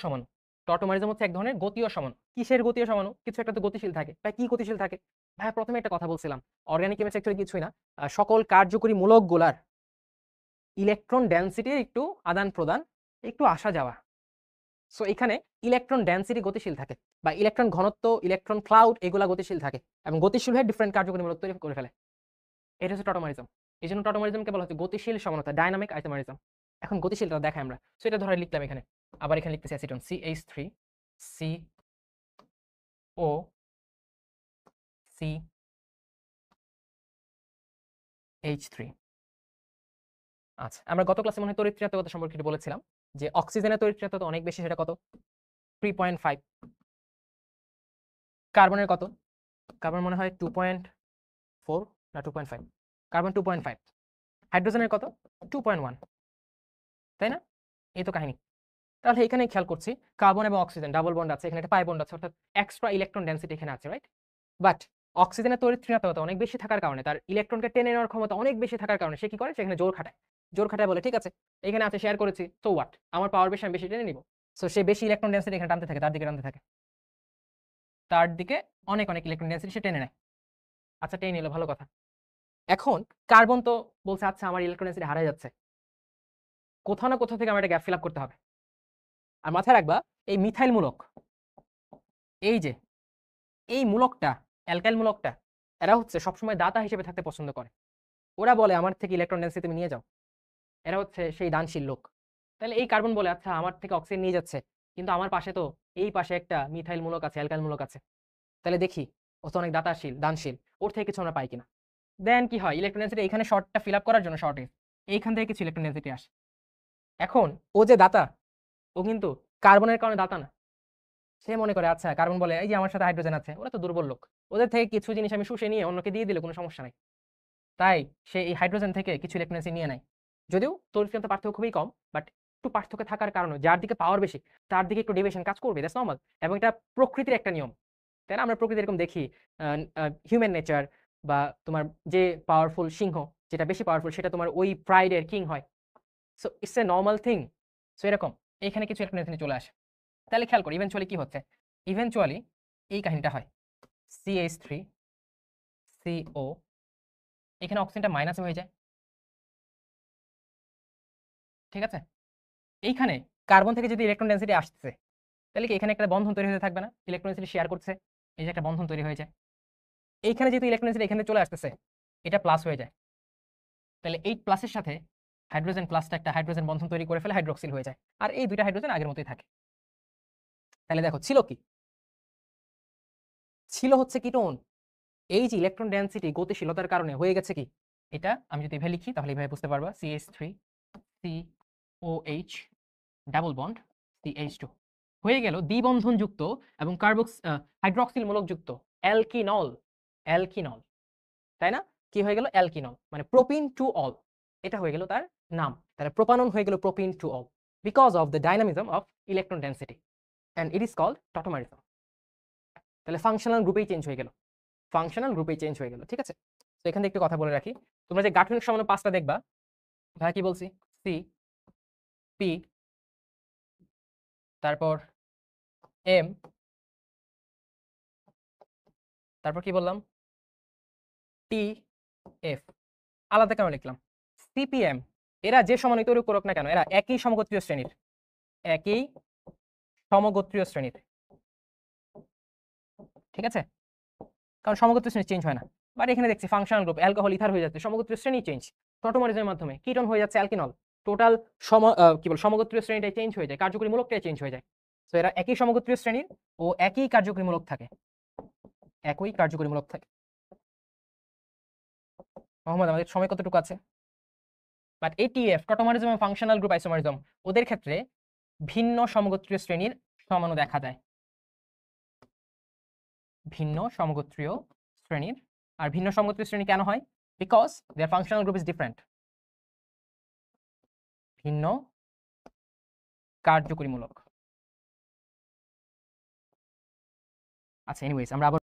সমাণু। Tautomerism হচ্ছে এক ধরনের গতীয় সমাণু। কিসের গতীয় সমাণু? কিছু একটা তো গতিশীল থাকে। ভাই কি গতিশীল থাকে? ভাই প্রথমে একটা কথা বলছিলাম, অর্গানিক কেমিস্ট্রি অ্যাকচুয়ালি কিছুই না। সকল কার্যকরী মূলকগুলার ইলেকট্রন ডেনসিটির একটু আদান-প্রদান, একটু আসা যাওয়া। সো এখানে ইলেকট্রন ডেনসিটি গতিশীল থাকে বা ইলেকট্রন ঘনত্ব, ইলেকট্রন ক্লাউড এগুলা গতিশীল থাকে এবং গতিশীল হয়ে ডিফারেন্ট কার্যকরী মূলক তৈরি করে ফেলে। এটা হচ্ছে টটোমারিজম। এজন্য টটোমারিজমকে বলা হচ্ছে গতিশীল সমানতা, ডাইনামিক আইসোমারিজম। এখন গতিশীলতা দেখাই আমরা। সো এটা ধরে লিখলাম এখানে। আবার এখানে লিখতেছি অ্যাসিটন CH3 CO CH3। আচ্ছা, আমরা গত ক্লাসে মনে হয় তড়িৎ-ঋণাত্মকতা সম্পর্কে একটু বলেছিলাম যে অক্সিজেনের তড়িৎ-ঋণাত্মকতা অনেক বেশি, সেটা কত? 3.5। কার্বনের কত? কার্বন মনে হয় 2.4 না 2.5। কার্বন 2.5। হাইড্রোজেনের কত? 2.1। তাই না? এই তো কাহিনী। তাহলে এখানেই খেয়াল করছি কার্বন এবং অক্সিজেন ডাবল বন্ড আছে, এখানে একটা পাই বন্ড আছে, অর্থাৎ এক্সট্রা ইলেকট্রন ডেনসিটি এখানে আছে, রাইট? বাট অক্সিজেনের তড়িৎ-ঋণাত্মকতা অনেক বেশি থাকার কারণে, তার ইলেকট্রনকে টেনে নেওয়ার ক্ষমতা অনেক বেশি থাকার কারণে সে কি করে? সেখানে জোর খাটায়। জোর খাটায় বলে ঠিক আছে, এখানে আছে শেয়ার করেছি, সো হোয়াট? আমার পাওয়ার বেশি, আমি বেশি টেনে নিব। সো সে বেশি ইলেকট্রন ডেনসিটি এখানে টানতে থাকে, তার দিকে টানতে থাকে। তার দিকে অনেক অনেক ইলেকট্রন ডেনসিটি সে টেনে নেয়। আচ্ছা, টেনে নিল, ভালো কথা। এখন কার্বন তো বলছে আচ্ছা আমার ইলেকট্রন ডেনসিটি হারিয়ে যাচ্ছে, কোথাও না কোথাও থেকে আমার একটা গ্যাপ ফিল আপ করতে হবে। আর মাথায় রাখবা, এই মিথাইল মূলক, এই যে এই মূলকটা, অ্যালকাইল মূলকটা, এরা হচ্ছে সবসময় দাতা হিসেবে থাকতে পছন্দ করে। ওরা বলে আমার থেকে ইলেকট্রন ডেনসিটি তুমি নিয়ে যাও। এরা হচ্ছে সেই দানশীল লোক। তাহলে এই কার্বন বলে আচ্ছা আমার থেকে অক্সিজেন নিয়ে যাচ্ছে, কিন্তু আমার পাশে তো এই পাশে একটা মিথাইল মূলক আছে, অ্যালকাইল মূলক আছে। তাহলে দেখি ও তো অনেক দাতাশীল, দানশীল, ওর থেকে কিছু আমরা পাই কিনা। দেন কি হয়, ইলেকট্রন ডেনসিটি এখানে শর্টটা ফিল আপ করার জন্য, শর্টে এইখান থেকে কিছু ইলেকট্রন ডেনসিটি আসে। এখন ও যে দাতা, ও কিন্তু কার্বনের কারণে দাতা না। সে মনে করে আচ্ছা, কার্বন বলে এই যে আমার সাথে হাইড্রোজেন আছে, ওরা তো দুর্বল লোক, ওদের থেকে কিছু জিনিস আমি শুষে নিয়ে অন্যকে দিয়ে দিলে কোনো সমস্যা নাই। তাই সে এই হাইড্রোজেন থেকে কিছু ইলেকট্রন নিয়ে নেয়। যদিও তড়িৎ পার্থক্য খুবই কম, বাট একটু পার্থক্য থাকার কারণে যার দিকে পাওয়ার বেশি তার দিকে একটু ডেভিয়েশন কাজ করবে, দ্যাটস নরমাল। এবং এটা প্রকৃতির একটা নিয়ম, তাই না? আমরা প্রকৃতি এরকম দেখি, হিউম্যান নেচার বা তোমার যে পাওয়ারফুল সিংহ, যেটা বেশি পাওয়ারফুল সেটা তোমার ওই প্রাইডের কিং হয়। So it's a normal thing. So এরকম এখানে কিছু ইলেকট্রন চলে আসে। তাহলে খেয়াল করি ইভেনচুয়ালি কি হচ্ছে। ইভেনচুয়ালি এই কাহিনীটা হয়, CH3 CO, এখানে অক্সিজেনটা মাইনাসে হয়ে যায়, ঠিক আছে? এইখানে কার্বন থেকে যদি ইলেকট্রন ডেনসিটি আসছে, তাহলে কি এখানে একটা বন্ধন তৈরি হতে থাকবে না? ইলেকট্রন ডেনসিটি শেয়ার করছে, এই যে একটা বন্ধন তৈরি হয়ে যায়। এইখানে যেহেতু ইলেকট্রন ডেনসিটি এখানে চলে আসতেছে, এটা প্লাস হয়ে যায়। তাহলে এই প্লাসের সাথে হাইড্রোজেন প্লাসটা একটা হাইড্রোজেন বন্ধন তৈরি করে ফেলে হাইড্রোক্সিল হয়ে যায়, আর এই দুইটা হাইড্রোজেন আগের মতোই থাকে। তাহলে দেখো ছিল কি? ছিল হচ্ছে কিটোন। এই যে ইলেকট্রন ডেনসিটি গতিশীলতার কারণে হয়ে গেছে কি, এটা আমি যদি এভাবে লিখি তাহলে এভাবে বুঝতে পারবা, CH3 COH double bond CH2 হয়ে গেল দ্বিবন্ধনযুক্ত এবং হাইড্রক্সিল মূলকযুক্ত অ্যালকিনল। অ্যালকিনল, তাই না? কি হয়ে গেল? অ্যালকিনল, মানে প্রোপিন টু অল, এটা হয়ে গেল তার নাম। তাহলে প্রোপানন হয়ে গেল propene two ol because of the dynamism of electron density and it is called tautomerism. তাহলে ফাংশনাল গ্রুপেই চেঞ্জ হয়ে গেল, ফাংশনাল গ্রুপেই চেঞ্জ হয়ে গেল, ঠিক আছে? তো এখান থেকে একটু কথা বলে রাখি, তোমরা যে গাঠনিক সমাণু 5টা দেখবা, ভাই কি বলছি? সি, পি, তারপর এম, তারপর কি বললাম? টি, এফ। আলাদা কেন লিখলাম? সিপিএম, এরা যে সমাণু তৈরি করুক না কেন, এরা একই সমগোত্রীয় শ্রেণীর, একই সমগোত্রীয় শ্রেণীর, ঠিক আছে? কারণ সমগোত্রীয় শ্রেণী চেঞ্জ হয় না। বাট এখানে দেখছি ফাংশনাল গ্রুপ অ্যালকোহল ইথার হয়ে যাচ্ছে, সমগোত্রীয় শ্রেণী চেঞ্জ। টটোমারিজমের মাধ্যমে কিটোন হয়ে যাচ্ছে অ্যালকিনল, টোটাল কি বল সমগোত্রীয় শ্রেণীটাই চেঞ্জ হয়ে যায়, কার্যকরী মূলকটাই চেঞ্জ হয়ে যায়। তো এরা একই সমগোত্রীয় শ্রেণীর ও একই কার্যকরী মূলক থাকে, একই কার্যকরী মূলক থাকে। মোহাম্মদ, আমাদের সময় কতটুকু আছে? বাট এটিএফ, টটোমারিজম এবং ফাংশনাল গ্রুপ আইসোমারিজম, ওদের ক্ষেত্রে ভিন্ন সমগোত্রীয় শ্রেণীর সমাণু দেখা যায়, ভিন্ন সমগোত্রীয় শ্রেণীর। আর ভিন্ন সমগোত্রীয় শ্রেণী কেন হয়? Because their functional group is different, ভিন্ন কার্যকরী মূলক। আচ্ছা, এনিওয়েজ আমরা আবার